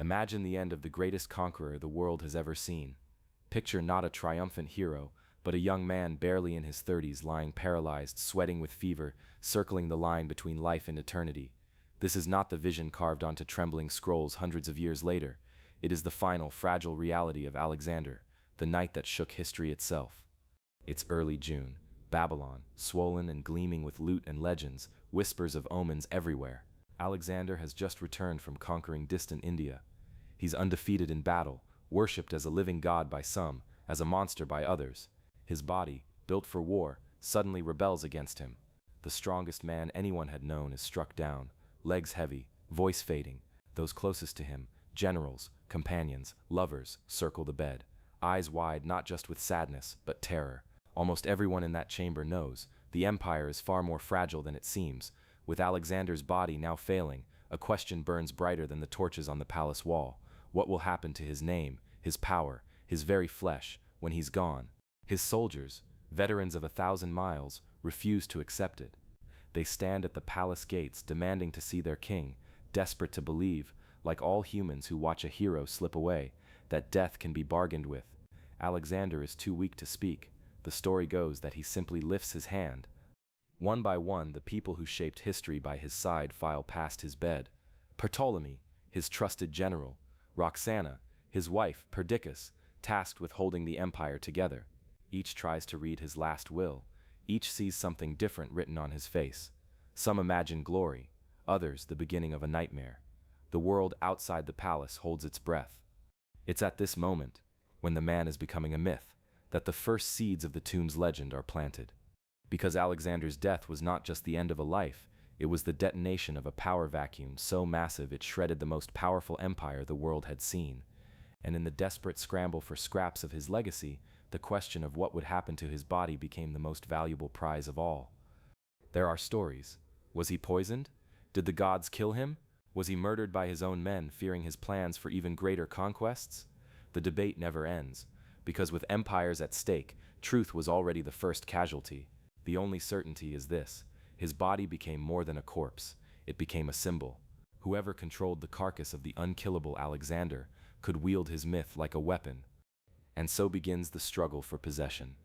Imagine the end of the greatest conqueror the world has ever seen. Picture not a triumphant hero, but a young man barely in his 30s lying paralyzed, sweating with fever, circling the line between life and eternity. This is not the vision carved onto trembling scrolls hundreds of years later. It is the final, fragile reality of Alexander, the night that shook history itself. It's early June. Babylon, swollen and gleaming with loot and legends, whispers of omens everywhere. Alexander has just returned from conquering distant India. He's undefeated in battle, worshipped as a living god by some, as a monster by others. His body, built for war, suddenly rebels against him. The strongest man anyone had known is struck down, legs heavy, voice fading. Those closest to him, generals, companions, lovers, circle the bed, eyes wide not just with sadness, but terror. Almost everyone in that chamber knows the empire is far more fragile than it seems. With Alexander's body now failing, a question burns brighter than the torches on the palace wall. What will happen to his name, his power, his very flesh, when he's gone? His soldiers, veterans of 1,000 miles, refuse to accept it. They stand at the palace gates demanding to see their king, desperate to believe, like all humans who watch a hero slip away, that death can be bargained with. Alexander is too weak to speak. The story goes that he simply lifts his hand. One by one, the people who shaped history by his side file past his bed. Ptolemy, his trusted general. Roxana, his wife, Perdiccas, tasked with holding the empire together. Each tries to read his last will. Each sees something different written on his face. Some imagine glory, others the beginning of a nightmare. The world outside the palace holds its breath. It's at this moment, when the man is becoming a myth, that the first seeds of the tomb's legend are planted. Because Alexander's death was not just the end of a life, it was the detonation of a power vacuum so massive it shredded the most powerful empire the world had seen. And in the desperate scramble for scraps of his legacy, the question of what would happen to his body became the most valuable prize of all. There are stories. Was he poisoned? Did the gods kill him? Was he murdered by his own men, fearing his plans for even greater conquests? The debate never ends, because with empires at stake, truth was already the first casualty. The only certainty is this: his body became more than a corpse. It became a symbol. Whoever controlled the carcass of the unkillable Alexander could wield his myth like a weapon. And so begins the struggle for possession,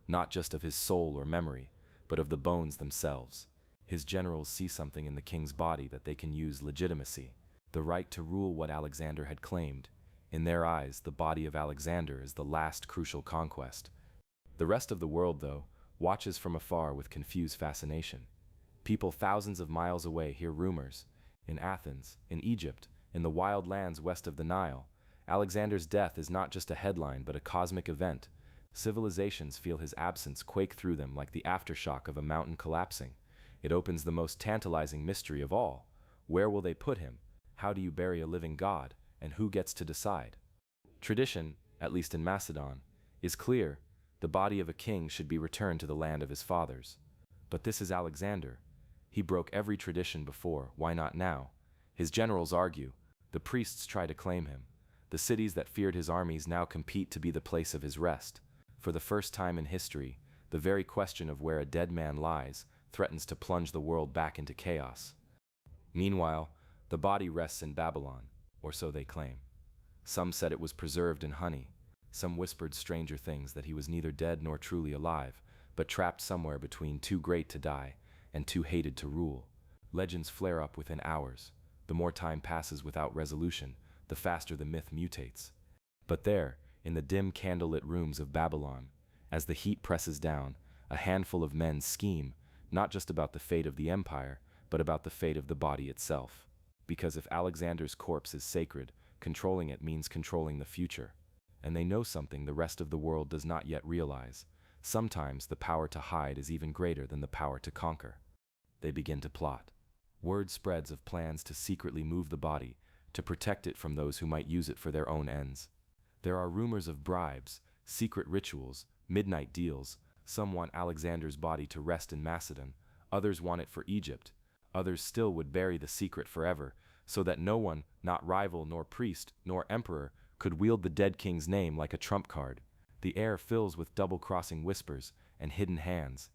not just of his soul or memory, but of the bones themselves. His generals see something in the king's body that they can use legitimacy, the right to rule what Alexander had claimed. In their eyes, the body of Alexander is the last crucial conquest. The rest of the world, though, watches from afar with confused fascination. People thousands of miles away hear rumors. In Athens, in Egypt, in the wild lands west of the Nile, Alexander's death is not just a headline but a cosmic event. Civilizations feel his absence quake through them like the aftershock of a mountain collapsing. It opens the most tantalizing mystery of all. Where will they put him? How do you bury a living god? And who gets to decide? Tradition, at least in Macedon, is clear. The body of a king should be returned to the land of his fathers. But this is Alexander. He broke every tradition before, why not now? His generals argue. The priests try to claim him. The cities that feared his armies now compete to be the place of his rest. For the first time in history, the very question of where a dead man lies threatens to plunge the world back into chaos. Meanwhile, the body rests in Babylon, or so they claim. Some said it was preserved in honey. Some whispered stranger things, that he was neither dead nor truly alive, but trapped somewhere between too great to die and too hated to rule. Legends flare up within hours. The more time passes without resolution, the faster the myth mutates. But there, in the dim candlelit rooms of Babylon, as the heat presses down, a handful of men scheme, not just about the fate of the empire, but about the fate of the body itself. Because if Alexander's corpse is sacred, controlling it means controlling the future. And they know something the rest of the world does not yet realize. Sometimes the power to hide is even greater than the power to conquer. They begin to plot. Word spreads of plans to secretly move the body, to protect it from those who might use it for their own ends. There are rumors of bribes, secret rituals, midnight deals. Some want Alexander's body to rest in Macedon, others want it for Egypt. Others still would bury the secret forever, so that no one, not rival nor priest nor emperor, could wield the dead king's name like a trump card. The air fills with double-crossing whispers and hidden hands.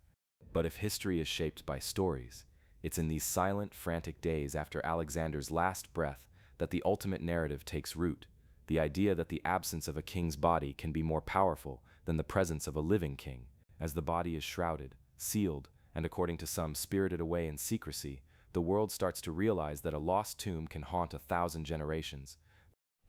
But if history is shaped by stories, it's in these silent, frantic days after Alexander's last breath that the ultimate narrative takes root, the idea that the absence of a king's body can be more powerful than the presence of a living king, as the body is shrouded, sealed, and according to some spirited away in secrecy, the world starts to realize that a lost tomb can haunt 1,000 generations.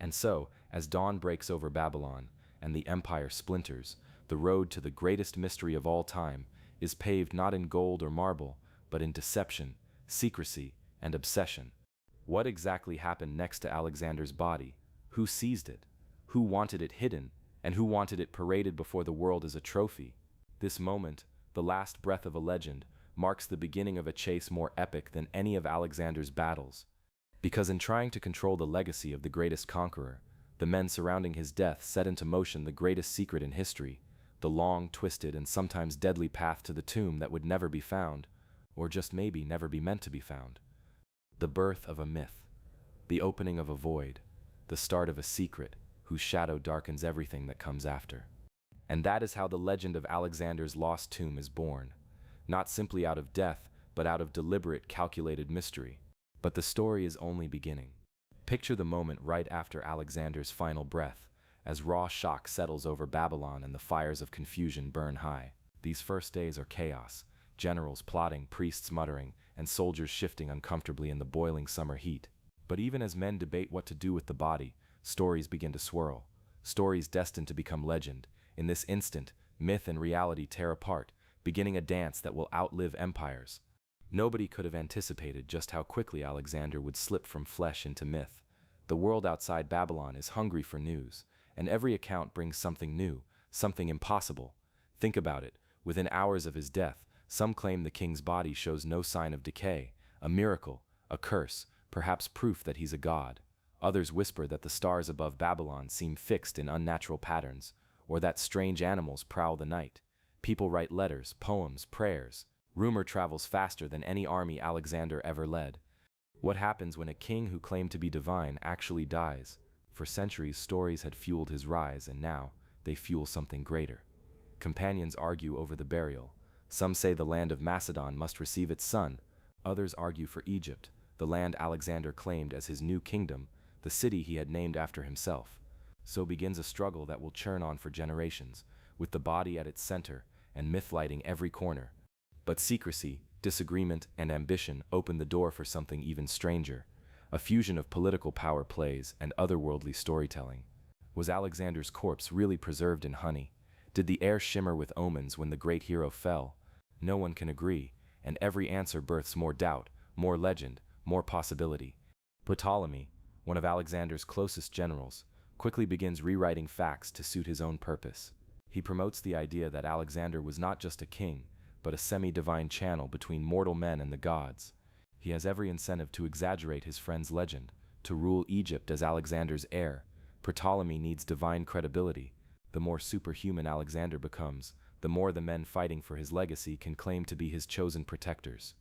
And so, as dawn breaks over Babylon, and the empire splinters, the road to the greatest mystery of all time is paved not in gold or marble, but in deception, secrecy, and obsession. What exactly happened next to Alexander's body? Who seized it? Who wanted it hidden? And who wanted it paraded before the world as a trophy? This moment, the last breath of a legend, marks the beginning of a chase more epic than any of Alexander's battles. Because in trying to control the legacy of the greatest conqueror, the men surrounding his death set into motion the greatest secret in history, the long, twisted, and sometimes deadly path to the tomb that would never be found, or just maybe never be meant to be found. The birth of a myth, the opening of a void, the start of a secret whose shadow darkens everything that comes after. And that is how the legend of Alexander's lost tomb is born, not simply out of death, but out of deliberate, calculated mystery. But the story is only beginning. Picture the moment right after Alexander's final breath, as raw shock settles over Babylon and the fires of confusion burn high. These first days are chaos, generals plotting, priests muttering, and soldiers shifting uncomfortably in the boiling summer heat. But even as men debate what to do with the body, stories begin to swirl. Stories destined to become legend. In this instant, myth and reality tear apart, beginning a dance that will outlive empires. Nobody could have anticipated just how quickly Alexander would slip from flesh into myth. The world outside Babylon is hungry for news, and every account brings something new, something impossible. Think about it. Within hours of his death, some claim the king's body shows no sign of decay, a miracle, a curse, perhaps proof that he's a god. Others whisper that the stars above Babylon seem fixed in unnatural patterns, or that strange animals prowl the night. People write letters, poems, prayers. Rumor travels faster than any army Alexander ever led. What happens when a king who claimed to be divine actually dies? For centuries, stories had fueled his rise, and now they fuel something greater. Companions argue over the burial. Some say the land of Macedon must receive its son. Others argue for Egypt, the land Alexander claimed as his new kingdom, the city he had named after himself. So begins a struggle that will churn on for generations, with the body at its center and myth lighting every corner. But secrecy, disagreement, and ambition open the door for something even stranger, a fusion of political power plays and otherworldly storytelling. Was Alexander's corpse really preserved in honey? Did the air shimmer with omens when the great hero fell? No one can agree, and every answer births more doubt, more legend, more possibility. Ptolemy, one of Alexander's closest generals, quickly begins rewriting facts to suit his own purpose. He promotes the idea that Alexander was not just a king, but a semi-divine channel between mortal men and the gods. He has every incentive to exaggerate his friend's legend, to rule Egypt as Alexander's heir. Ptolemy needs divine credibility. The more superhuman Alexander becomes, the more the men fighting for his legacy can claim to be his chosen protectors.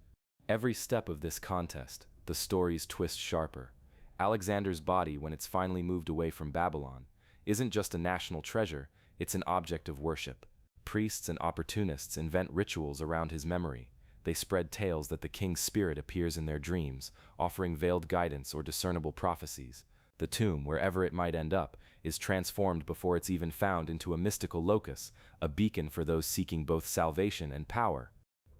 Every step of this contest, the stories twist sharper. Alexander's body, when it's finally moved away from Babylon, isn't just a national treasure, it's an object of worship. Priests and opportunists invent rituals around his memory. They spread tales that the king's spirit appears in their dreams, offering veiled guidance or discernible prophecies. The tomb, wherever it might end up, is transformed before it's even found into a mystical locus, a beacon for those seeking both salvation and power.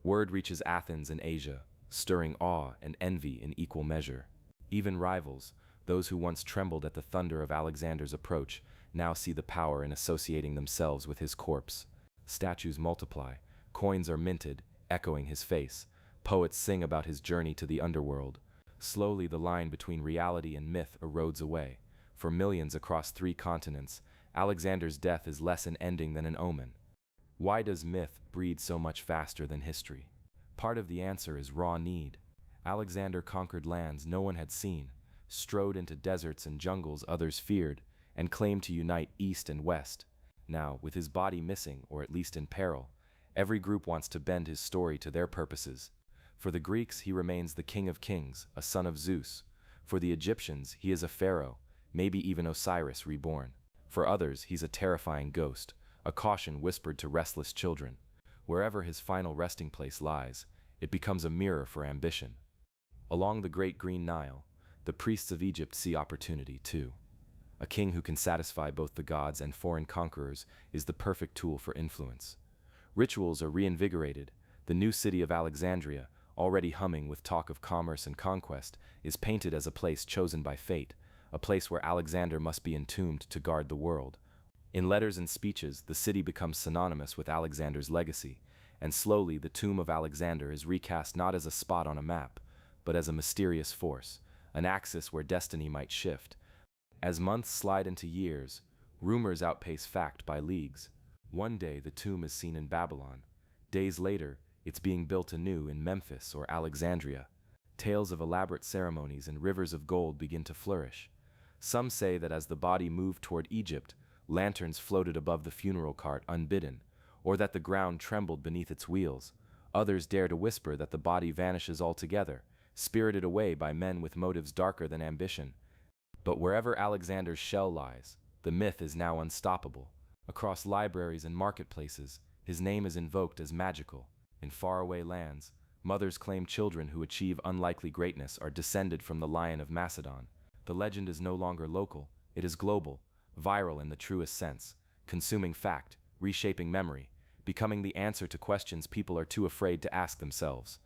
Word reaches Athens and Asia, stirring awe and envy in equal measure. Even rivals, those who once trembled at the thunder of Alexander's approach, now see the power in associating themselves with his corpse. Statues multiply, coins are minted, echoing his face. Poets sing about his journey to the underworld. Slowly, the line between reality and myth erodes away. For millions across 3 continents, Alexander's death is less an ending than an omen. Why does myth breed so much faster than history? Part of the answer is raw need. Alexander conquered lands no one had seen, strode into deserts and jungles others feared, and claimed to unite East and West. Now, with his body missing, or at least in peril, every group wants to bend his story to their purposes. For the Greeks, he remains the king of kings, a son of Zeus. For the Egyptians, he is a pharaoh, maybe even Osiris reborn. For others, he's a terrifying ghost, a caution whispered to restless children. Wherever his final resting place lies, it becomes a mirror for ambition. Along the great Green Nile, The priests of Egypt see opportunity too. A king who can satisfy both the gods and foreign conquerors is the perfect tool for influence. Rituals are reinvigorated. The new city of Alexandria, already humming with talk of commerce and conquest, is painted as a place chosen by fate, a place where Alexander must be entombed to guard the world. In letters and speeches, the city becomes synonymous with Alexander's legacy, and slowly the tomb of Alexander is recast not as a spot on a map, but as a mysterious force, an axis where destiny might shift. As months slide into years, rumors outpace fact by leagues. One day the tomb is seen in Babylon. Days later, it's being built anew in Memphis or Alexandria. Tales of elaborate ceremonies and rivers of gold begin to flourish. Some say that as the body moved toward Egypt, lanterns floated above the funeral cart unbidden, or that the ground trembled beneath its wheels. Others dare to whisper that the body vanishes altogether, spirited away by men with motives darker than ambition. But wherever Alexander's shell lies, the myth is now unstoppable. Across libraries and marketplaces, his name is invoked as magical. In faraway lands, mothers claim children who achieve unlikely greatness are descended from the Lion of Macedon. The legend is no longer local, it is global, viral in the truest sense, consuming fact, reshaping memory, becoming the answer to questions people are too afraid to ask themselves.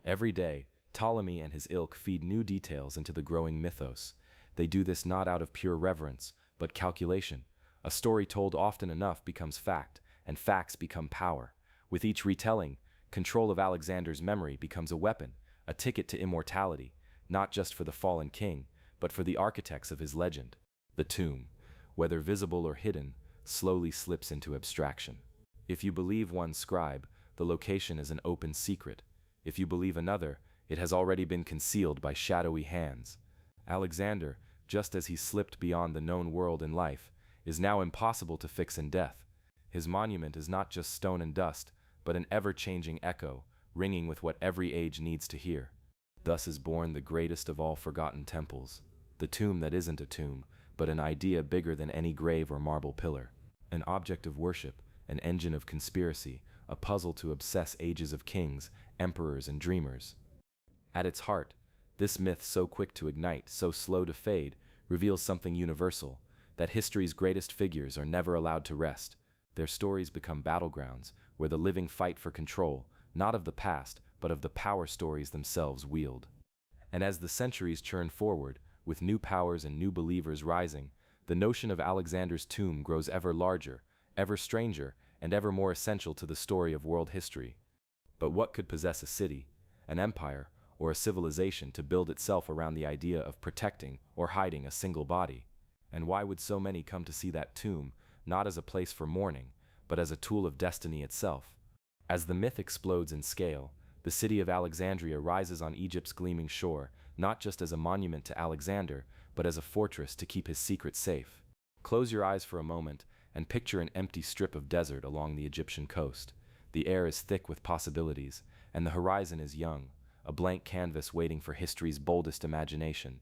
Every day, Ptolemy and his ilk feed new details into the growing mythos. They do this not out of pure reverence, but calculation. A story told often enough becomes fact, and facts become power. With each retelling, control of Alexander's memory becomes a weapon, a ticket to immortality, not just for the fallen king, but for the architects of his legend. The tomb, whether visible or hidden, slowly slips into abstraction. If you believe one scribe, the location is an open secret. If you believe another, it has already been concealed by shadowy hands. Alexander, just as he slipped beyond the known world in life, is now impossible to fix in death. His monument is not just stone and dust, but an ever-changing echo, ringing with what every age needs to hear. Thus is born the greatest of all forgotten temples, the tomb that isn't a tomb, but an idea bigger than any grave or marble pillar, an object of worship, an engine of conspiracy, a puzzle to obsess ages of kings, emperors, and dreamers. At its heart, this myth, so quick to ignite, so slow to fade, reveals something universal, that history's greatest figures are never allowed to rest. Their stories become battlegrounds, where the living fight for control, not of the past, but of the power stories themselves wield. And as the centuries churn forward, with new powers and new believers rising, the notion of Alexander's tomb grows ever larger, ever stranger, and ever more essential to the story of world history. But what could possess a city, an empire, or a civilization to build itself around the idea of protecting or hiding a single body? And why would so many come to see that tomb, not as a place for mourning, but as a tool of destiny itself? As the myth explodes in scale, the city of Alexandria rises on Egypt's gleaming shore, not just as a monument to Alexander, but as a fortress to keep his secret safe. Close your eyes for a moment and picture an empty strip of desert along the Egyptian coast. The air is thick with possibilities, and the horizon is young, a blank canvas waiting for history's boldest imagination.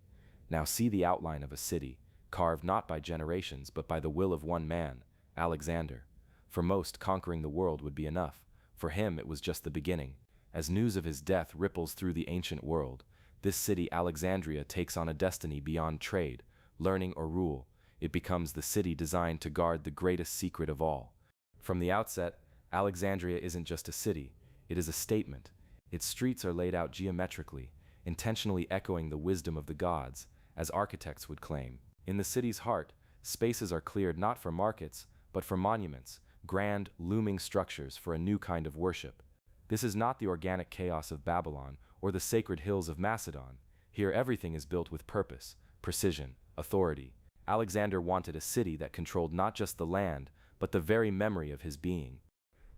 Now see the outline of a city, carved not by generations but by the will of one man, Alexander. For most, conquering the world would be enough. For him, it was just the beginning. As news of his death ripples through the ancient world, this city, Alexandria, takes on a destiny beyond trade, learning, or rule. It becomes the city designed to guard the greatest secret of all. From the outset, Alexandria isn't just a city, it is a statement. Its streets are laid out geometrically, intentionally echoing the wisdom of the gods, as architects would claim. In the city's heart, spaces are cleared not for markets, but for monuments, grand, looming structures for a new kind of worship. This is not the organic chaos of Babylon or the sacred hills of Macedon. Here everything is built with purpose, precision, authority. Alexander wanted a city that controlled not just the land, but the very memory of his being.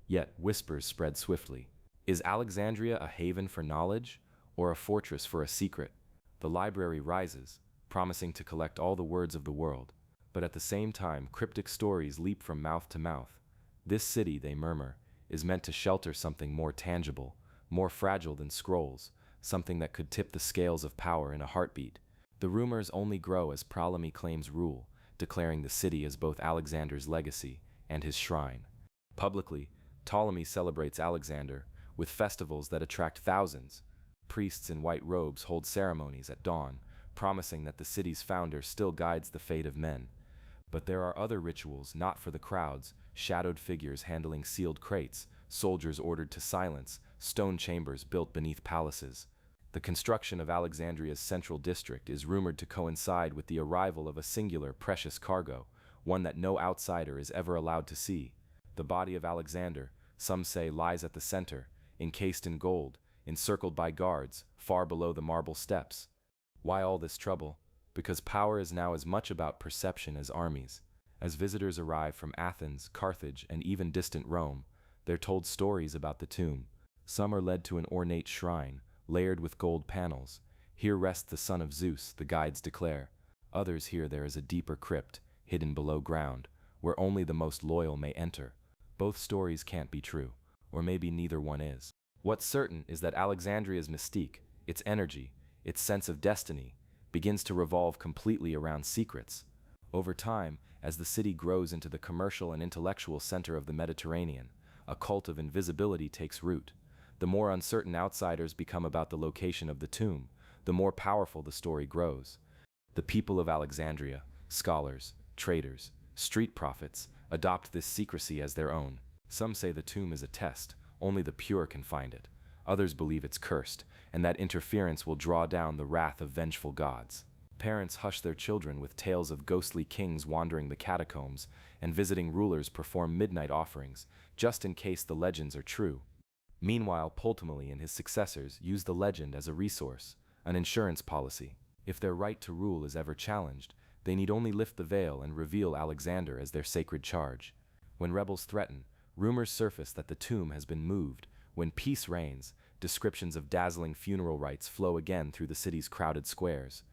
Yet whispers spread swiftly. Is Alexandria a haven for knowledge, or a fortress for a secret? The library rises, promising to collect all the words of the world. But at the same time, cryptic stories leap from mouth to mouth. This city, they murmur, is meant to shelter something more tangible, more fragile than scrolls, something that could tip the scales of power in a heartbeat. The rumors only grow as Ptolemy claims rule, declaring the city as both Alexander's legacy and his shrine. Publicly, Ptolemy celebrates Alexander with festivals that attract thousands. Priests in white robes hold ceremonies at dawn, promising that the city's founder still guides the fate of men. But there are other rituals not for the crowds, shadowed figures handling sealed crates, soldiers ordered to silence, stone chambers built beneath palaces. The construction of Alexandria's central district is rumored to coincide with the arrival of a singular precious cargo, one that no outsider is ever allowed to see. The body of Alexander, some say, lies at the center, encased in gold, encircled by guards, far below the marble steps. Why all this trouble? Because power is now as much about perception as armies. As visitors arrive from Athens, Carthage, and even distant Rome, they're told stories about the tomb. Some are led to an ornate shrine, layered with gold panels. Here rests the son of Zeus, the guides declare. Others hear there is a deeper crypt, hidden below ground, where only the most loyal may enter. Both stories can't be true, or maybe neither one is. What's certain is that Alexandria's mystique, its energy, its sense of destiny, begins to revolve completely around secrets. Over time, as the city grows into the commercial and intellectual center of the Mediterranean, a cult of invisibility takes root. The more uncertain outsiders become about the location of the tomb, the more powerful the story grows. The people of Alexandria, scholars, traders, street prophets, adopt this secrecy as their own. Some say the tomb is a test, only the pure can find it. Others believe it's cursed, and that interference will draw down the wrath of vengeful gods. Parents hush their children with tales of ghostly kings wandering the catacombs, and visiting rulers perform midnight offerings, just in case the legends are true. Meanwhile, Ptolemy and his successors use the legend as a resource, an insurance policy. If their right to rule is ever challenged, they need only lift the veil and reveal Alexander as their sacred charge. When rebels threaten, rumors surface that the tomb has been moved. When peace reigns, descriptions of dazzling funeral rites flow again through the city's crowded squares.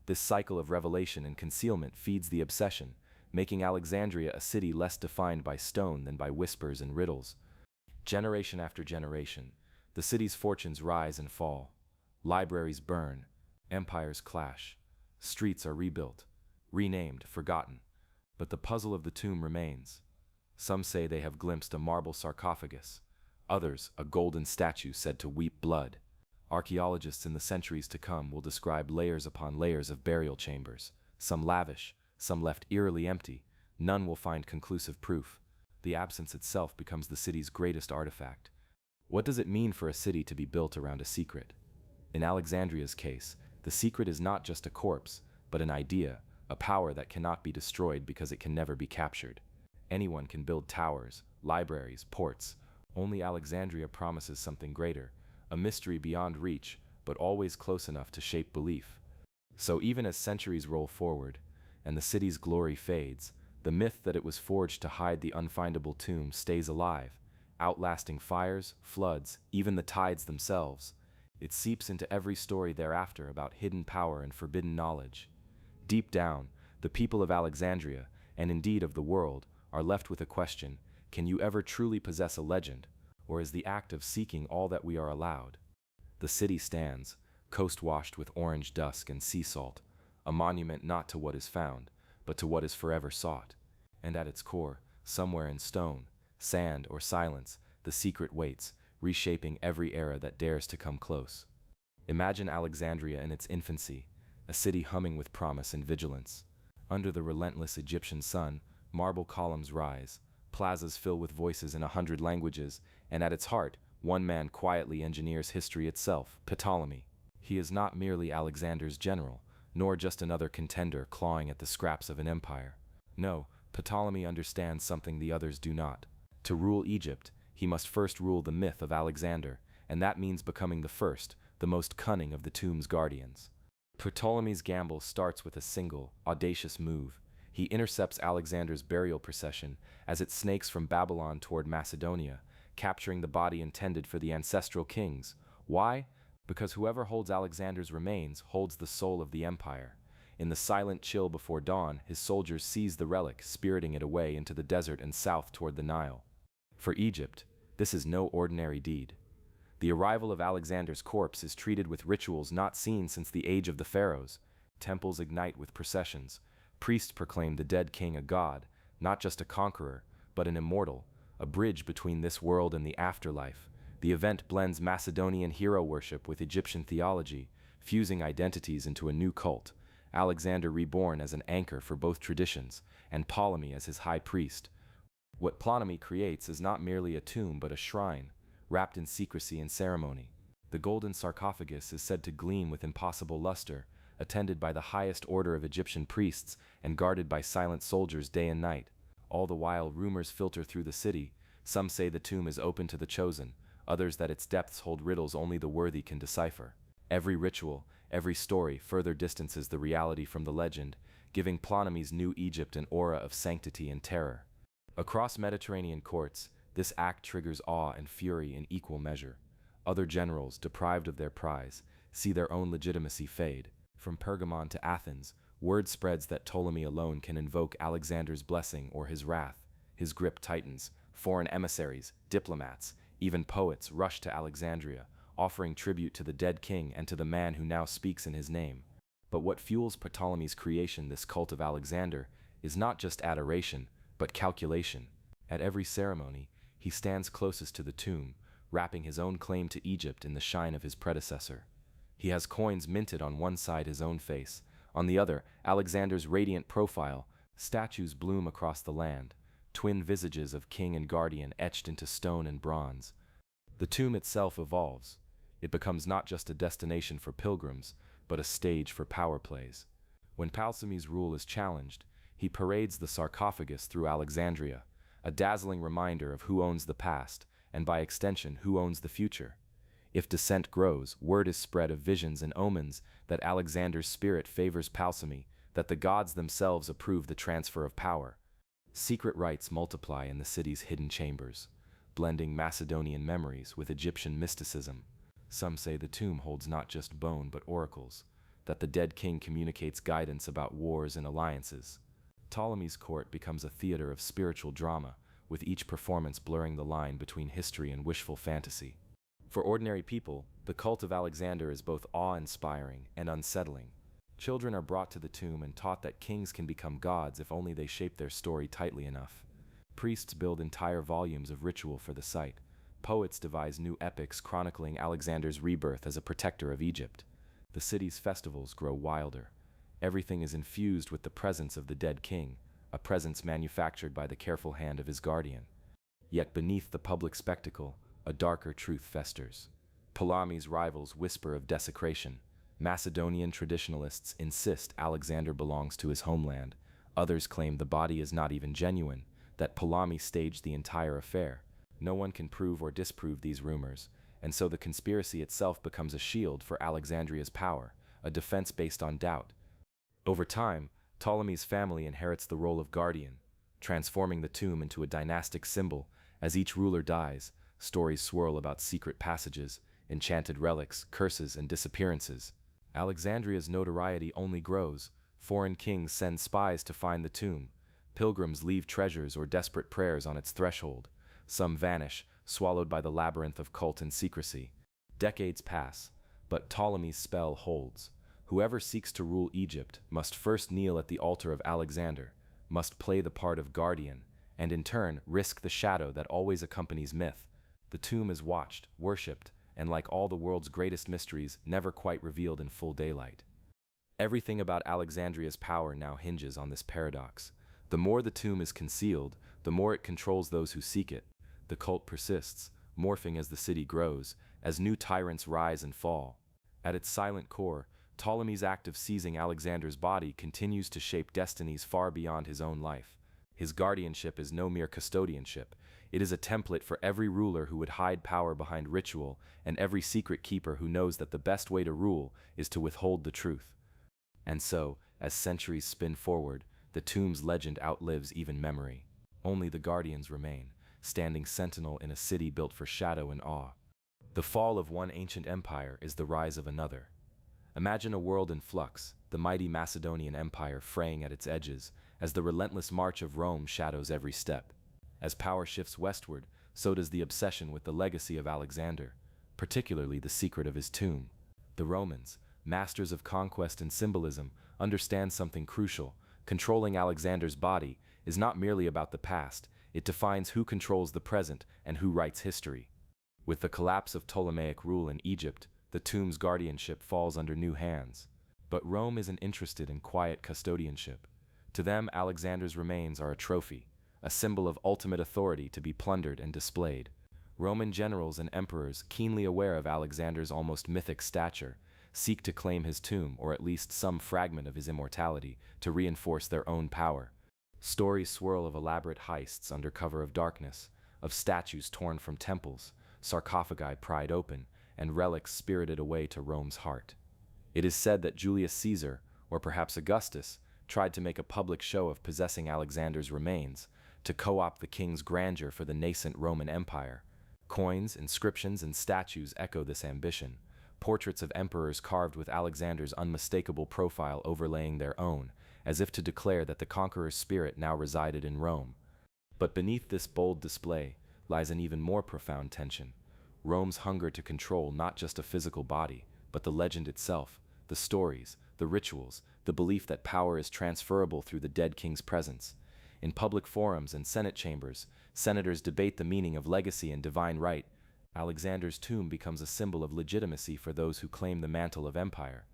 This cycle of revelation and concealment feeds the obsession, making Alexandria a city less defined by stone than by whispers and riddles. Generation after generation, the city's fortunes rise and fall. Libraries burn, empires clash, streets are rebuilt, renamed, forgotten. But the puzzle of the tomb remains. Some say they have glimpsed a marble sarcophagus, others a golden statue said to weep blood. Archaeologists in the centuries to come will describe layers upon layers of burial chambers, some lavish, some left eerily empty. None will find conclusive proof. The absence itself becomes the city's greatest artifact. What does it mean for a city to be built around a secret? In Alexandria's case, the secret is not just a corpse, but an idea, a power that cannot be destroyed because it can never be captured. Anyone can build towers, libraries, ports. Only Alexandria promises something greater, a mystery beyond reach, but always close enough to shape belief. So even as centuries roll forward, and the city's glory fades, the myth that it was forged to hide the unfindable tomb stays alive, outlasting fires, floods, even the tides themselves. It seeps into every story thereafter about hidden power and forbidden knowledge. Deep down, the people of Alexandria, and indeed of the world, are left with a question: can you ever truly possess a legend, or is the act of seeking all that we are allowed? The city stands, coast-washed with orange dusk and sea salt, a monument not to what is found, but to what is forever sought. And at its core, somewhere in stone, sand, or silence, the secret waits, reshaping every era that dares to come close. Imagine Alexandria in its infancy, a city humming with promise and vigilance. Under the relentless Egyptian sun, marble columns rise, plazas fill with voices in 100 languages, and at its heart, one man quietly engineers history itself, Ptolemy. He is not merely Alexander's general, nor just another contender clawing at the scraps of an empire. No, Ptolemy understands something the others do not. To rule Egypt, he must first rule the myth of Alexander, and that means becoming the first, the most cunning of the tomb's guardians. Ptolemy's gamble starts with a single, audacious move. He intercepts Alexander's burial procession as it snakes from Babylon toward Macedonia, capturing the body intended for the ancestral kings. Why? Because whoever holds Alexander's remains holds the soul of the empire. In the silent chill before dawn, his soldiers seize the relic, spiriting it away into the desert and south toward the Nile. For Egypt, this is no ordinary deed. The arrival of Alexander's corpse is treated with rituals not seen since the age of the pharaohs. Temples ignite with processions. Priests proclaim the dead king a god, not just a conqueror, but an immortal, a bridge between this world and the afterlife. The event blends Macedonian hero worship with Egyptian theology, fusing identities into a new cult, Alexander reborn as an anchor for both traditions, and Ptolemy as his high priest. What Ptolemy creates is not merely a tomb but a shrine, wrapped in secrecy and ceremony. The golden sarcophagus is said to gleam with impossible luster, attended by the highest order of Egyptian priests and guarded by silent soldiers day and night. All the while, rumors filter through the city. Some say the tomb is open to the chosen, others that its depths hold riddles only the worthy can decipher. Every ritual, every story further distances the reality from the legend, giving Ptolemy's New Egypt an aura of sanctity and terror. Across Mediterranean courts, this act triggers awe and fury in equal measure. Other generals, deprived of their prize, see their own legitimacy fade. From Pergamon to Athens, word spreads that Ptolemy alone can invoke Alexander's blessing or his wrath. His grip tightens. Foreign emissaries, diplomats, even poets rush to Alexandria, offering tribute to the dead king and to the man who now speaks in his name. But what fuels Ptolemy's creation, this cult of Alexander, is not just adoration, but calculation. At every ceremony, he stands closest to the tomb, wrapping his own claim to Egypt in the shine of his predecessor. He has coins minted on one side his own face, on the other, Alexander's radiant profile. Statues bloom across the land, twin visages of king and guardian etched into stone and bronze. The tomb itself evolves. It becomes not just a destination for pilgrims, but a stage for power plays. When Ptolemy's rule is challenged, he parades the sarcophagus through Alexandria, a dazzling reminder of who owns the past, and by extension, who owns the future. If dissent grows, word is spread of visions and omens that Alexander's spirit favors Ptolemy, that the gods themselves approve the transfer of power. Secret rites multiply in the city's hidden chambers, blending Macedonian memories with Egyptian mysticism. Some say the tomb holds not just bone but oracles, that the dead king communicates guidance about wars and alliances. Ptolemy's court becomes a theater of spiritual drama, with each performance blurring the line between history and wishful fantasy. For ordinary people, the cult of Alexander is both awe-inspiring and unsettling. Children are brought to the tomb and taught that kings can become gods if only they shape their story tightly enough. Priests build entire volumes of ritual for the site. Poets devise new epics chronicling Alexander's rebirth as a protector of Egypt. The city's festivals grow wilder. Everything is infused with the presence of the dead king, a presence manufactured by the careful hand of his guardian. Yet beneath the public spectacle, a darker truth festers. Ptolemy's rivals whisper of desecration. Macedonian traditionalists insist Alexander belongs to his homeland. Others claim the body is not even genuine, that Ptolemy staged the entire affair. No one can prove or disprove these rumors, and so the conspiracy itself becomes a shield for Alexandria's power, a defense based on doubt. Over time, Ptolemy's family inherits the role of guardian, transforming the tomb into a dynastic symbol. As each ruler dies, stories swirl about secret passages, enchanted relics, curses, and disappearances. Alexandria's notoriety only grows. Foreign kings send spies to find the tomb. Pilgrims leave treasures or desperate prayers on its threshold. Some vanish, swallowed by the labyrinth of cult and secrecy. Decades pass, but Ptolemy's spell holds. Whoever seeks to rule Egypt must first kneel at the altar of Alexander, must play the part of guardian, and in turn risk the shadow that always accompanies myth. The tomb is watched, worshipped, and like all the world's greatest mysteries, never quite revealed in full daylight. Everything about Alexandria's power now hinges on this paradox. The more the tomb is concealed, the more it controls those who seek it. The cult persists, morphing as the city grows, as new tyrants rise and fall. At its silent core, Ptolemy's act of seizing Alexander's body continues to shape destinies far beyond his own life. His guardianship is no mere custodianship. It is a template for every ruler who would hide power behind ritual, and every secret keeper who knows that the best way to rule is to withhold the truth. And so, as centuries spin forward, the tomb's legend outlives even memory. Only the guardians remain, standing sentinel in a city built for shadow and awe. The fall of one ancient empire is the rise of another. Imagine a world in flux, the mighty Macedonian Empire fraying at its edges, as the relentless march of Rome shadows every step. As power shifts westward, so does the obsession with the legacy of Alexander, particularly the secret of his tomb. The Romans, masters of conquest and symbolism, understand something crucial. Controlling Alexander's body is not merely about the past, it defines who controls the present and who writes history. With the collapse of Ptolemaic rule in Egypt, the tomb's guardianship falls under new hands. But Rome isn't interested in quiet custodianship. To them, Alexander's remains are a trophy, a symbol of ultimate authority to be plundered and displayed. Roman generals and emperors, keenly aware of Alexander's almost mythic stature, seek to claim his tomb or at least some fragment of his immortality to reinforce their own power. Stories swirl of elaborate heists under cover of darkness, of statues torn from temples, sarcophagi pried open, and relics spirited away to Rome's heart. It is said that Julius Caesar, or perhaps Augustus, tried to make a public show of possessing Alexander's remains, to co-opt the king's grandeur for the nascent Roman Empire. Coins, inscriptions, and statues echo this ambition, portraits of emperors carved with Alexander's unmistakable profile overlaying their own, as if to declare that the conqueror's spirit now resided in Rome. But beneath this bold display lies an even more profound tension. Rome's hunger to control not just a physical body, but the legend itself, the stories, the rituals, the belief that power is transferable through the dead king's presence. In public forums and Senate chambers, senators debate the meaning of legacy and divine right. Alexander's tomb becomes a symbol of legitimacy for those who claim the mantle of empire.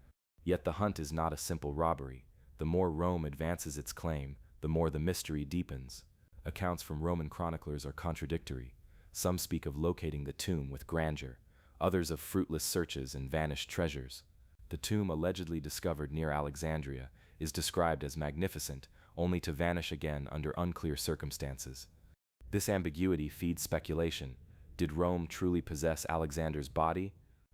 Yet the hunt is not a simple robbery. The more Rome advances its claim, the more the mystery deepens. Accounts from Roman chroniclers are contradictory. Some speak of locating the tomb with grandeur, others of fruitless searches and vanished treasures. The tomb allegedly discovered near Alexandria is described as magnificent, only to vanish again under unclear circumstances. This ambiguity feeds speculation. Did Rome truly possess Alexander's body,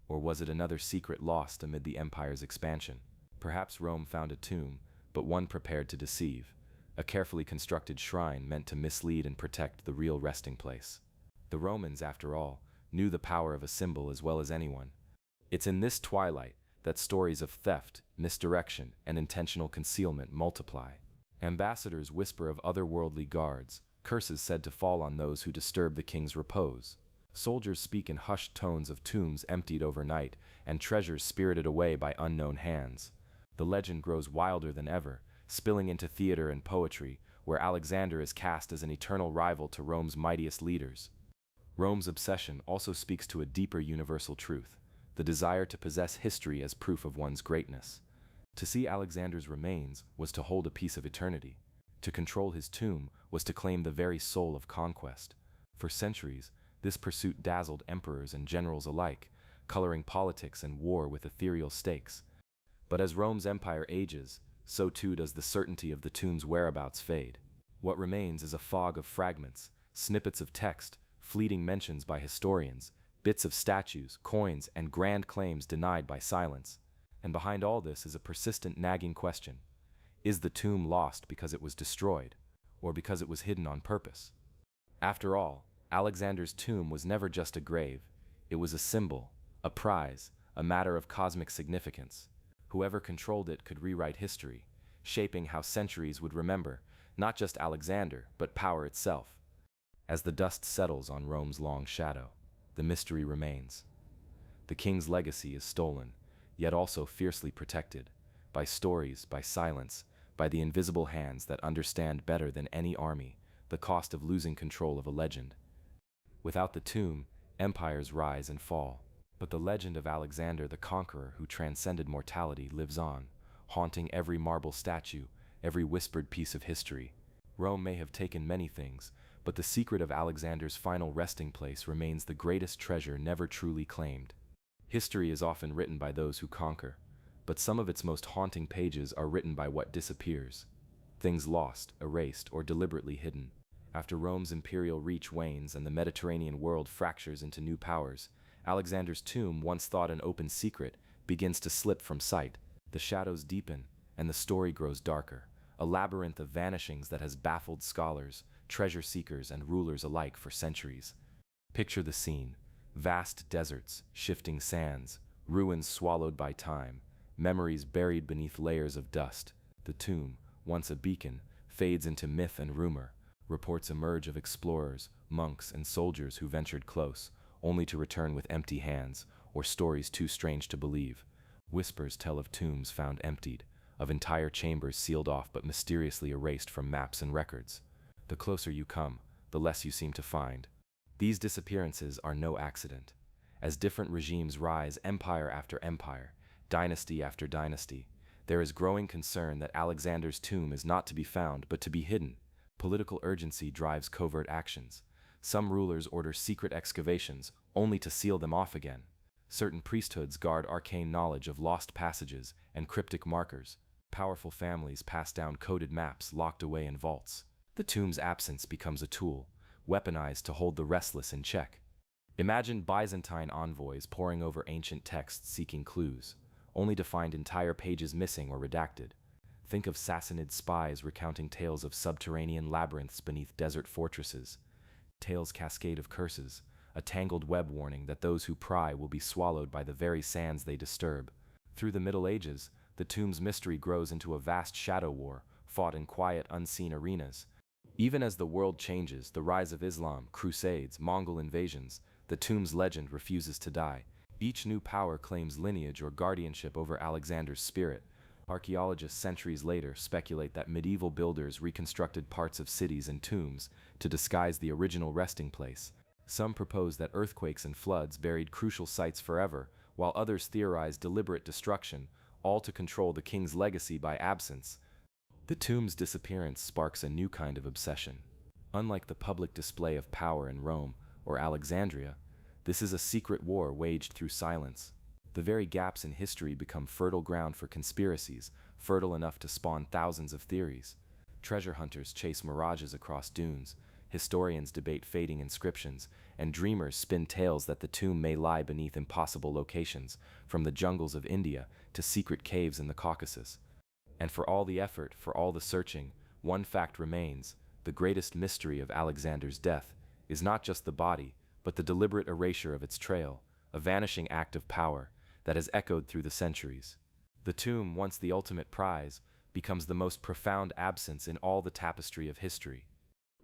or was it another secret lost amid the empire's expansion? Perhaps Rome found a tomb, but one prepared to deceive, a carefully constructed shrine meant to mislead and protect the real resting place. The Romans, after all, knew the power of a symbol as well as anyone. It's in this twilight that stories of theft, misdirection, and intentional concealment multiply. Ambassadors whisper of otherworldly guards, curses said to fall on those who disturb the king's repose. Soldiers speak in hushed tones of tombs emptied overnight and treasures spirited away by unknown hands. The legend grows wilder than ever, spilling into theater and poetry, where Alexander is cast as an eternal rival to Rome's mightiest leaders. Rome's obsession also speaks to a deeper universal truth, the desire to possess history as proof of one's greatness. To see Alexander's remains was to hold a piece of eternity. To control his tomb was to claim the very soul of conquest. For centuries, this pursuit dazzled emperors and generals alike, coloring politics and war with ethereal stakes. But as Rome's empire ages, so too does the certainty of the tomb's whereabouts fade. What remains is a fog of fragments, snippets of text, fleeting mentions by historians, bits of statues, coins, and grand claims denied by silence. And behind all this is a persistent nagging question. Is the tomb lost because it was destroyed, or because it was hidden on purpose? After all, Alexander's tomb was never just a grave. It was a symbol, a prize, a matter of cosmic significance. Whoever controlled it could rewrite history, shaping how centuries would remember, not just Alexander, but power itself. As the dust settles on Rome's long shadow, the mystery remains. The king's legacy is stolen, yet also fiercely protected, by stories, by silence, by the invisible hands that understand better than any army the cost of losing control of a legend. Without the tomb, empires rise and fall. But the legend of Alexander the Conqueror who transcended mortality lives on, haunting every marble statue, every whispered piece of history. Rome may have taken many things, but the secret of Alexander's final resting place remains the greatest treasure never truly claimed. History is often written by those who conquer, but some of its most haunting pages are written by what disappears. Things lost, erased, or deliberately hidden. After Rome's imperial reach wanes and the Mediterranean world fractures into new powers, Alexander's tomb, once thought an open secret, begins to slip from sight. The shadows deepen, and the story grows darker, a labyrinth of vanishings that has baffled scholars, treasure seekers, and rulers alike for centuries. Picture the scene: vast deserts, shifting sands, ruins swallowed by time, memories buried beneath layers of dust. The tomb, once a beacon, fades into myth and rumor. Reports emerge of explorers, monks, and soldiers who ventured close, only to return with empty hands, or stories too strange to believe. Whispers tell of tombs found emptied, of entire chambers sealed off but mysteriously erased from maps and records. The closer you come, the less you seem to find. These disappearances are no accident. As different regimes rise, empire after empire, dynasty after dynasty, there is growing concern that Alexander's tomb is not to be found but to be hidden. Political urgency drives covert actions. Some rulers order secret excavations, only to seal them off again. Certain priesthoods guard arcane knowledge of lost passages and cryptic markers. Powerful families pass down coded maps locked away in vaults. The tomb's absence becomes a tool, weaponized to hold the restless in check. Imagine Byzantine envoys poring over ancient texts seeking clues, only to find entire pages missing or redacted. Think of Sassanid spies recounting tales of subterranean labyrinths beneath desert fortresses. Tales cascade of curses, a tangled web warning that those who pry will be swallowed by the very sands they disturb. Through the Middle Ages, the tomb's mystery grows into a vast shadow war, fought in quiet, unseen arenas. Even as the world changes, the rise of Islam, crusades, Mongol invasions, the tomb's legend refuses to die. Each new power claims lineage or guardianship over Alexander's spirit. Archaeologists centuries later speculate that medieval builders reconstructed parts of cities and tombs to disguise the original resting place. Some propose that earthquakes and floods buried crucial sites forever, while others theorize deliberate destruction, all to control the king's legacy by absence. The tomb's disappearance sparks a new kind of obsession. Unlike the public display of power in Rome or Alexandria, this is a secret war waged through silence. The very gaps in history become fertile ground for conspiracies, fertile enough to spawn thousands of theories. Treasure hunters chase mirages across dunes, historians debate fading inscriptions, and dreamers spin tales that the tomb may lie beneath impossible locations, from the jungles of India to secret caves in the Caucasus. And for all the effort, for all the searching, one fact remains: the greatest mystery of Alexander's death is not just the body, but the deliberate erasure of its trail, a vanishing act of power that has echoed through the centuries. The tomb, once the ultimate prize, becomes the most profound absence in all the tapestry of history.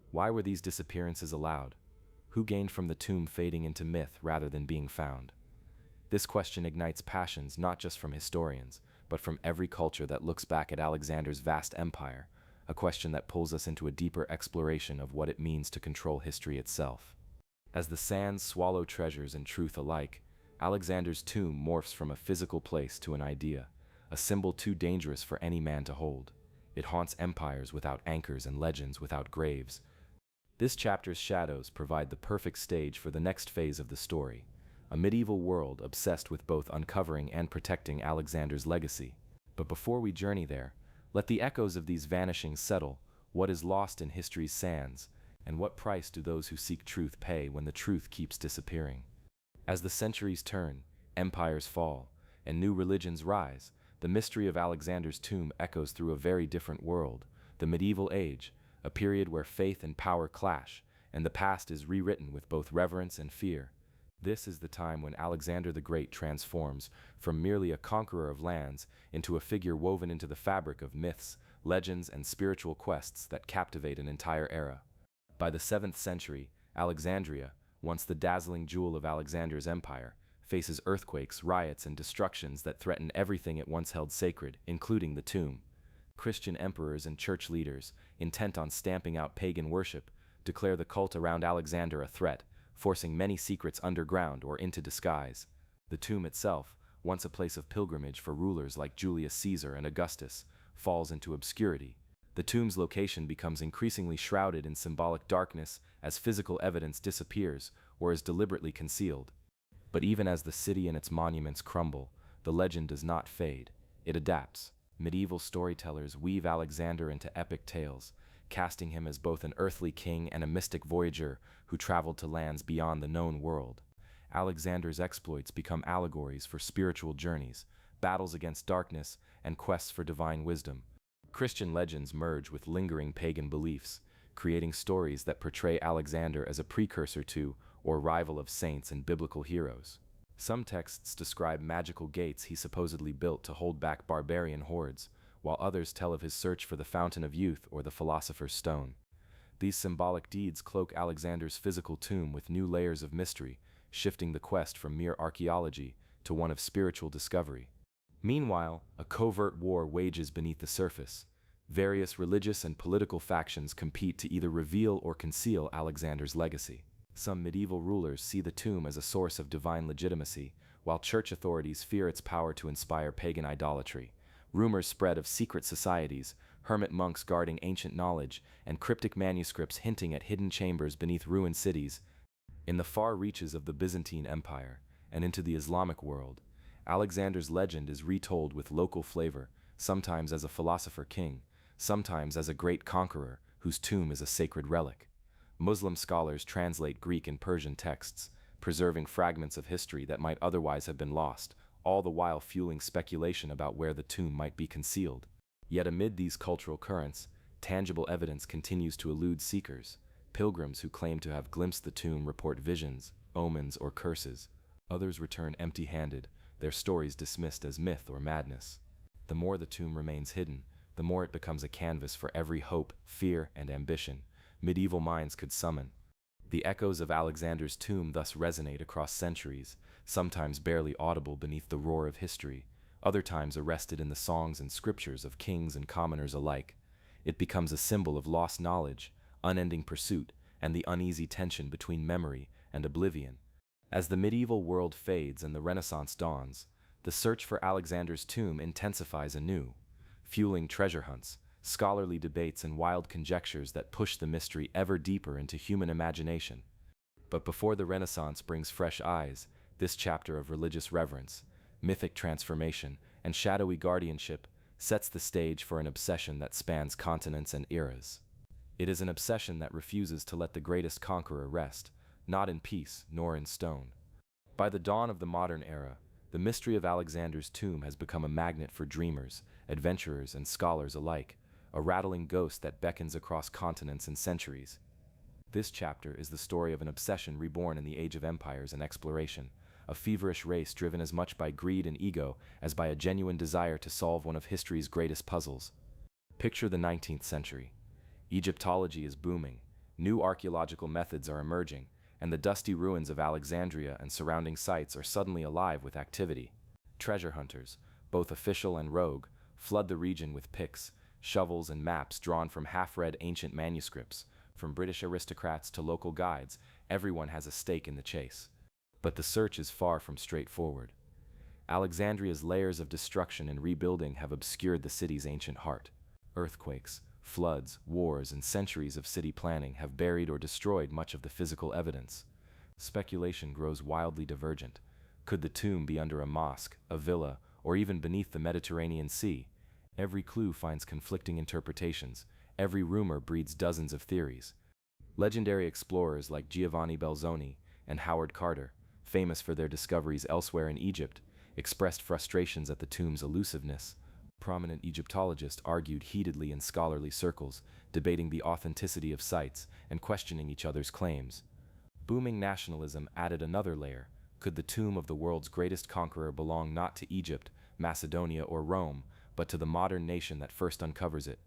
Why were these disappearances allowed? Who gained from the tomb fading into myth rather than being found? This question ignites passions not just from historians, but from every culture that looks back at Alexander's vast empire, a question that pulls us into a deeper exploration of what it means to control history itself. As the sands swallow treasures and truth alike, Alexander's tomb morphs from a physical place to an idea, a symbol too dangerous for any man to hold. It haunts empires without anchors and legends without graves. This chapter's shadows provide the perfect stage for the next phase of the story, a medieval world obsessed with both uncovering and protecting Alexander's legacy. But before we journey there, let the echoes of these vanishings settle. What is lost in history's sands, and what price do those who seek truth pay when the truth keeps disappearing? As the centuries turn, empires fall, and new religions rise, the mystery of Alexander's tomb echoes through a very different world, the medieval age, a period where faith and power clash, and the past is rewritten with both reverence and fear. This is the time when Alexander the Great transforms from merely a conqueror of lands into a figure woven into the fabric of myths, legends, and spiritual quests that captivate an entire era. By the 7th century, Alexandria, once the dazzling jewel of Alexander's empire, faces earthquakes, riots, and destructions that threaten everything it once held sacred, including the tomb. Christian emperors and church leaders, intent on stamping out pagan worship, declare the cult around Alexander a threat, forcing many secrets underground or into disguise. The tomb itself, once a place of pilgrimage for rulers like Julius Caesar and Augustus, falls into obscurity. The tomb's location becomes increasingly shrouded in symbolic darkness as physical evidence disappears or is deliberately concealed. But even as the city and its monuments crumble, the legend does not fade. It adapts. Medieval storytellers weave Alexander into epic tales, casting him as both an earthly king and a mystic voyager who traveled to lands beyond the known world. Alexander's exploits become allegories for spiritual journeys, battles against darkness, and quests for divine wisdom. Christian legends merge with lingering pagan beliefs, creating stories that portray Alexander as a precursor to or rival of saints and biblical heroes. Some texts describe magical gates he supposedly built to hold back barbarian hordes, while others tell of his search for the Fountain of Youth or the Philosopher's Stone. These symbolic deeds cloak Alexander's physical tomb with new layers of mystery, shifting the quest from mere archaeology to one of spiritual discovery. Meanwhile, a covert war wages beneath the surface. Various religious and political factions compete to either reveal or conceal Alexander's legacy. Some medieval rulers see the tomb as a source of divine legitimacy, while church authorities fear its power to inspire pagan idolatry. Rumors spread of secret societies, hermit monks guarding ancient knowledge, and cryptic manuscripts hinting at hidden chambers beneath ruined cities. In the far reaches of the Byzantine Empire, and into the Islamic world, Alexander's legend is retold with local flavor, sometimes as a philosopher king, sometimes as a great conqueror whose tomb is a sacred relic. Muslim scholars translate Greek and Persian texts, preserving fragments of history that might otherwise have been lost, all the while fueling speculation about where the tomb might be concealed. Yet amid these cultural currents, tangible evidence continues to elude seekers. Pilgrims who claim to have glimpsed the tomb report visions, omens, or curses. Others return empty-handed, their stories dismissed as myth or madness. The more the tomb remains hidden, the more it becomes a canvas for every hope, fear, and ambition medieval minds could summon. The echoes of Alexander's tomb thus resonate across centuries, sometimes barely audible beneath the roar of history, other times arrested in the songs and scriptures of kings and commoners alike. It becomes a symbol of lost knowledge, unending pursuit, and the uneasy tension between memory and oblivion. As the medieval world fades and the Renaissance dawns, the search for Alexander's tomb intensifies anew, fueling treasure hunts, scholarly debates, and wild conjectures that push the mystery ever deeper into human imagination. But before the Renaissance brings fresh eyes, this chapter of religious reverence, mythic transformation, and shadowy guardianship sets the stage for an obsession that spans continents and eras. It is an obsession that refuses to let the greatest conqueror rest, not in peace nor in stone. By the dawn of the modern era, the mystery of Alexander's tomb has become a magnet for dreamers, adventurers, and scholars alike, a rattling ghost that beckons across continents and centuries. This chapter is the story of an obsession reborn in the age of empires and exploration, a feverish race driven as much by greed and ego as by a genuine desire to solve one of history's greatest puzzles. Picture the 19th century. Egyptology is booming, new archaeological methods are emerging, and the dusty ruins of Alexandria and surrounding sites are suddenly alive with activity. Treasure hunters, both official and rogue, flood the region with picks, shovels, and maps drawn from half-read ancient manuscripts. From British aristocrats to local guides, everyone has a stake in the chase. But the search is far from straightforward. Alexandria's layers of destruction and rebuilding have obscured the city's ancient heart. Earthquakes, floods, wars, and centuries of city planning have buried or destroyed much of the physical evidence. Speculation grows wildly divergent. Could the tomb be under a mosque, a villa, or even beneath the Mediterranean Sea? Every clue finds conflicting interpretations. Every rumor breeds dozens of theories. Legendary explorers like Giovanni Belzoni and Howard Carter, famous for their discoveries elsewhere in Egypt, expressed frustrations at the tomb's elusiveness. Prominent Egyptologists argued heatedly in scholarly circles, debating the authenticity of sites and questioning each other's claims. Booming nationalism added another layer. Could the tomb of the world's greatest conqueror belong not to Egypt, Macedonia, or Rome, but to the modern nation that first uncovers it?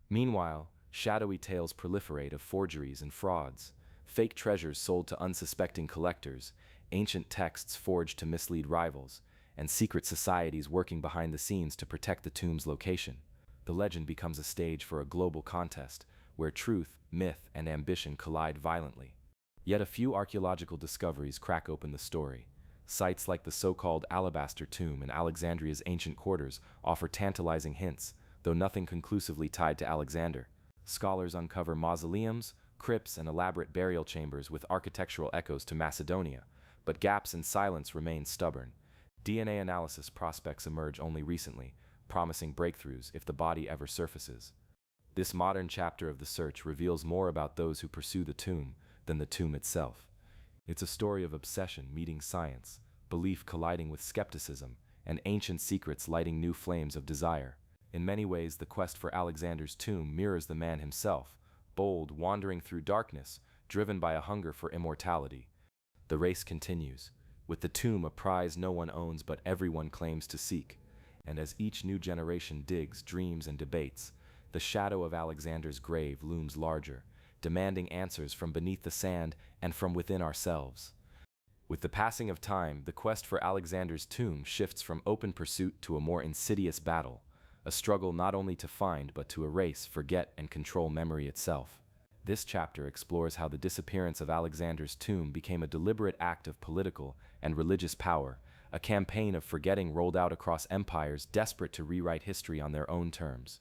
Meanwhile, shadowy tales proliferate of forgeries and frauds, fake treasures sold to unsuspecting collectors, ancient texts forged to mislead rivals, and secret societies working behind the scenes to protect the tomb's location. The legend becomes a stage for a global contest, where truth, myth, and ambition collide violently. Yet a few archaeological discoveries crack open the story. Sites like the so-called Alabaster Tomb in Alexandria's ancient quarters offer tantalizing hints, though nothing conclusively tied to Alexander. Scholars uncover mausoleums, crypts, and elaborate burial chambers with architectural echoes to Macedonia, but gaps in silence remain stubborn. DNA analysis prospects emerge only recently, promising breakthroughs if the body ever surfaces. This modern chapter of the search reveals more about those who pursue the tomb than the tomb itself. It's a story of obsession meeting science, belief colliding with skepticism, and ancient secrets lighting new flames of desire. In many ways, the quest for Alexander's tomb mirrors the man himself, bold, wandering through darkness, driven by a hunger for immortality. The race continues, with the tomb a prize no one owns but everyone claims to seek. And as each new generation digs, dreams, and debates, the shadow of Alexander's grave looms larger, demanding answers from beneath the sand and from within ourselves. With the passing of time, the quest for Alexander's tomb shifts from open pursuit to a more insidious battle, a struggle not only to find but to erase, forget, and control memory itself. This chapter explores how the disappearance of Alexander's tomb became a deliberate act of political and religious power, a campaign of forgetting rolled out across empires desperate to rewrite history on their own terms.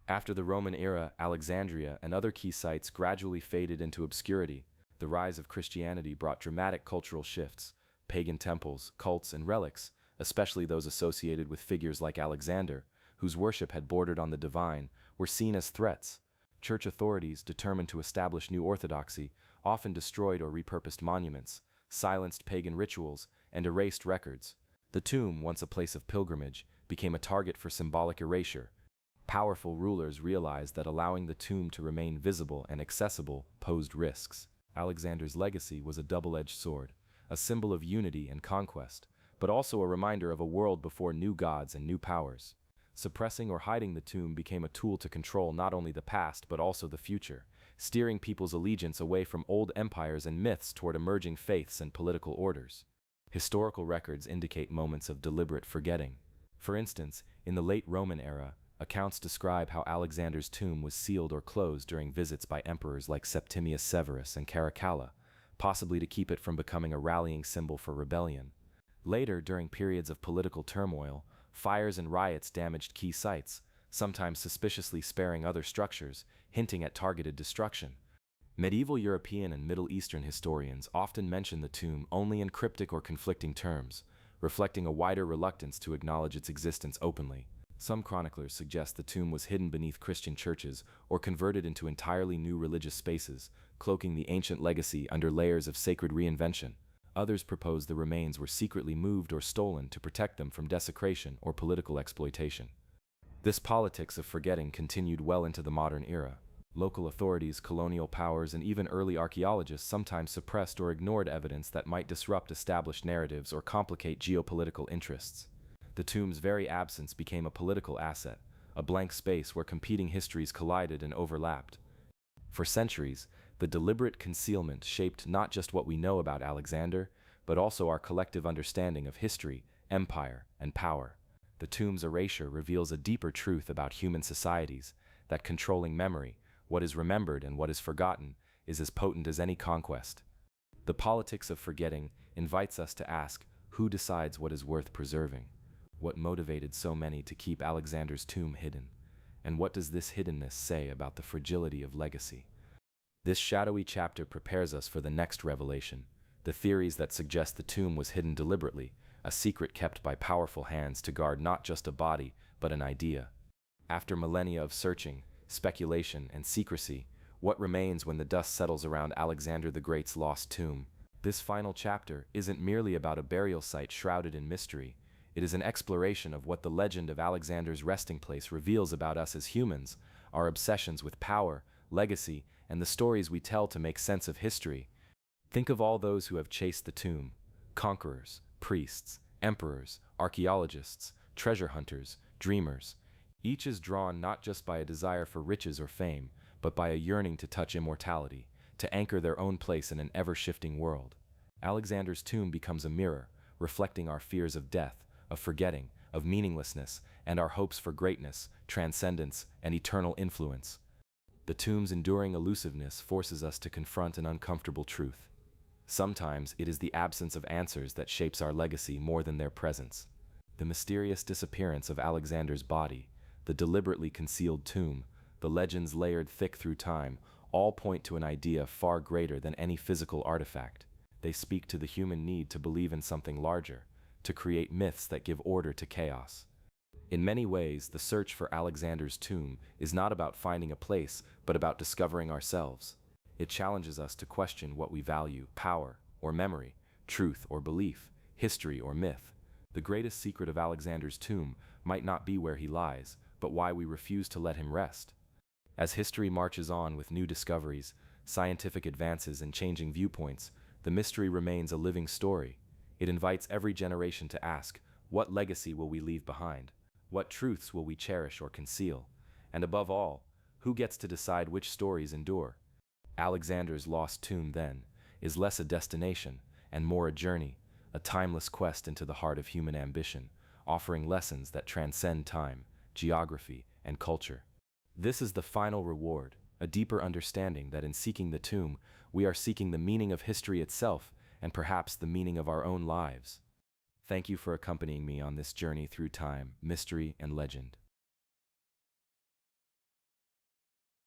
After the Roman era, Alexandria and other key sites gradually faded into obscurity. The rise of Christianity brought dramatic cultural shifts. Pagan temples, cults, and relics, especially those associated with figures like Alexander, whose worship had bordered on the divine, were seen as threats. Church authorities, determined to establish new orthodoxy, often destroyed or repurposed monuments, silenced pagan rituals, and erased records. The tomb, once a place of pilgrimage, became a target for symbolic erasure. Powerful rulers realized that allowing the tomb to remain visible and accessible posed risks. Alexander's legacy was a double-edged sword, a symbol of unity and conquest, but also a reminder of a world before new gods and new powers. Suppressing or hiding the tomb became a tool to control not only the past but also the future, steering people's allegiance away from old empires and myths toward emerging faiths and political orders. Historical records indicate moments of deliberate forgetting. For instance, in the late Roman era, accounts describe how Alexander's tomb was sealed or closed during visits by emperors like Septimius Severus and Caracalla, possibly to keep it from becoming a rallying symbol for rebellion. Later, during periods of political turmoil, fires and riots damaged key sites, sometimes suspiciously sparing other structures, hinting at targeted destruction. Medieval European and Middle Eastern historians often mention the tomb only in cryptic or conflicting terms, reflecting a wider reluctance to acknowledge its existence openly. Some chroniclers suggest the tomb was hidden beneath Christian churches or converted into entirely new religious spaces, cloaking the ancient legacy under layers of sacred reinvention. Others propose the remains were secretly moved or stolen to protect them from desecration or political exploitation. This politics of forgetting continued well into the modern era. Local authorities, colonial powers, and even early archaeologists sometimes suppressed or ignored evidence that might disrupt established narratives or complicate geopolitical interests. The tomb's very absence became a political asset, a blank space where competing histories collided and overlapped. For centuries, the deliberate concealment shaped not just what we know about Alexander, but also our collective understanding of history, empire, and power. The tomb's erasure reveals a deeper truth about human societies, that controlling memory, what is remembered and what is forgotten, is as potent as any conquest. The politics of forgetting invites us to ask, who decides what is worth preserving? What motivated so many to keep Alexander's tomb hidden? And what does this hiddenness say about the fragility of legacy? This shadowy chapter prepares us for the next revelation, the theories that suggest the tomb was hidden deliberately, a secret kept by powerful hands to guard not just a body, but an idea. After millennia of searching, speculation, and secrecy, what remains when the dust settles around Alexander the Great's lost tomb? This final chapter isn't merely about a burial site shrouded in mystery. It is an exploration of what the legend of Alexander's resting place reveals about us as humans, our obsessions with power, legacy, and the stories we tell to make sense of history. Think of all those who have chased the tomb: conquerors, priests, emperors, archaeologists, treasure hunters, dreamers. Each is drawn not just by a desire for riches or fame, but by a yearning to touch immortality, to anchor their own place in an ever-shifting world. Alexander's tomb becomes a mirror, reflecting our fears of death, of forgetting, of meaninglessness, and our hopes for greatness, transcendence, and eternal influence. The tomb's enduring elusiveness forces us to confront an uncomfortable truth. Sometimes it is the absence of answers that shapes our legacy more than their presence. The mysterious disappearance of Alexander's body, the deliberately concealed tomb, the legends layered thick through time, all point to an idea far greater than any physical artifact. They speak to the human need to believe in something larger, to create myths that give order to chaos. In many ways, the search for Alexander's tomb is not about finding a place, but about discovering ourselves. It challenges us to question what we value: power or memory, truth or belief, history or myth. The greatest secret of Alexander's tomb might not be where he lies, but why we refuse to let him rest. As history marches on with new discoveries, scientific advances, and changing viewpoints, the mystery remains a living story. It invites every generation to ask, what legacy will we leave behind? What truths will we cherish or conceal? And above all, who gets to decide which stories endure? Alexander's lost tomb, then, is less a destination and more a journey, a timeless quest into the heart of human ambition, offering lessons that transcend time, geography, and culture. This is the final reward, a deeper understanding that in seeking the tomb, we are seeking the meaning of history itself and perhaps the meaning of our own lives. Thank you for accompanying me on this journey through time, mystery, and legend.